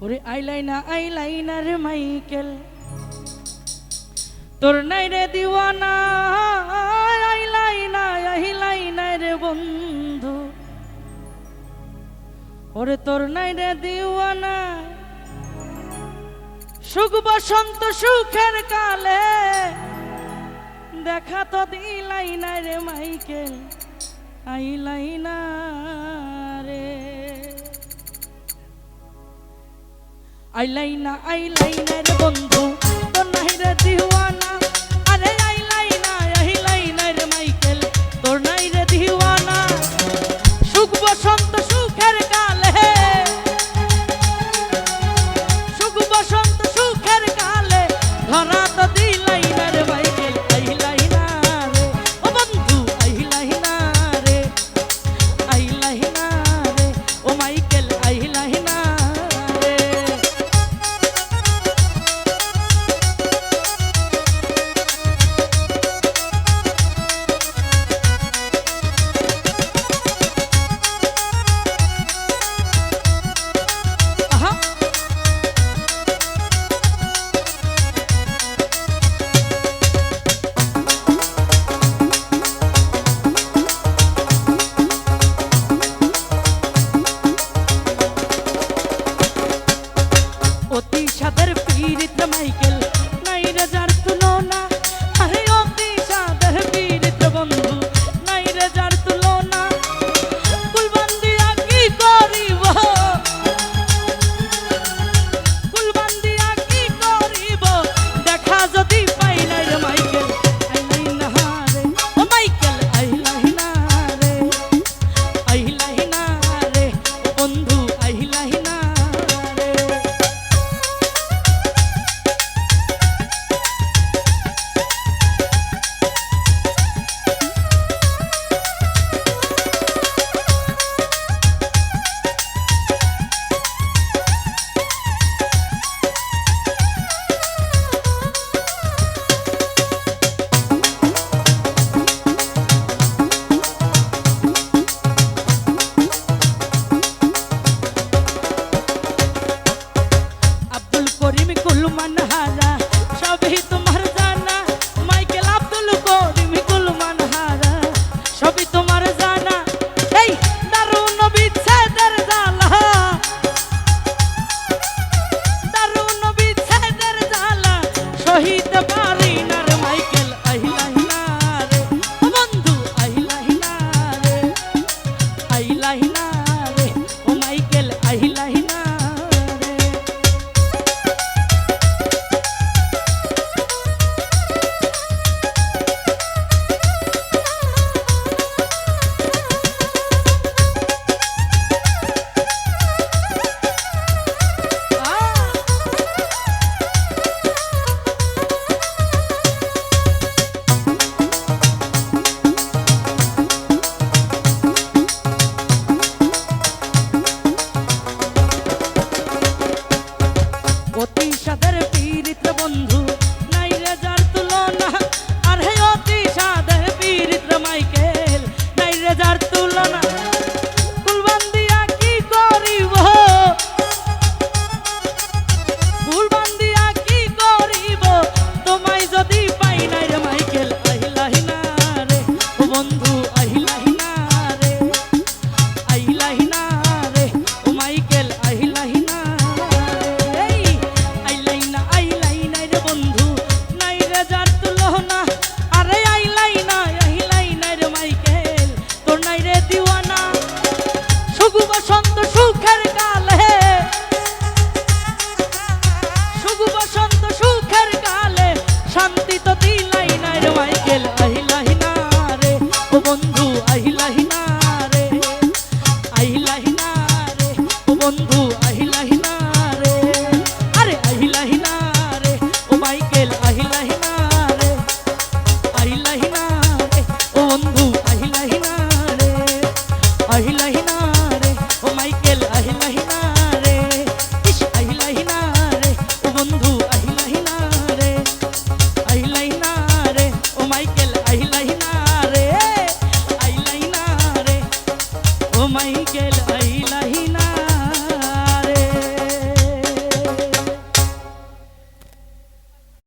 ওরে eyeliner Michael তোর নাই রে দিওয়ানা আইলাইনার বন্ধু ওরে তোর নাই রে দিওয়ানা সুখ বসন্ত সুখের কালে দেখা তো দিলাইনা রে মাইকেল আইলাইনা রে আইলাইনার বন্ধু তোর নাই রে দিওয়ানা আরে আইলাইনার মাইকেল তোর নাই রে দিওয়ানা সুখ বসন্ত সুখের কালে সুখ বসন্ত সুখের কালে ধরা তো দিলাইনা রে মাইকেল আইলাইনা রে ও বন্ধু আইলাইনা রে ও মাইকেল আইলাইনা অতি সাদের পীড়িত মাইকেল নাই রে যার তুলনা আরে অতি সাদের পীড়িত বন্ধু নাই রে যার তুলনা কুলবান্দিয়া কি করিব কুলবান্দিয়া কি করিব দেখা যদি পাই নাই রে মাইকেল আইলাইনা রে ও মাইকেল আইলাইনা রে ও বন্ধু আইলাইনা কুলমান হারা সবই তোমার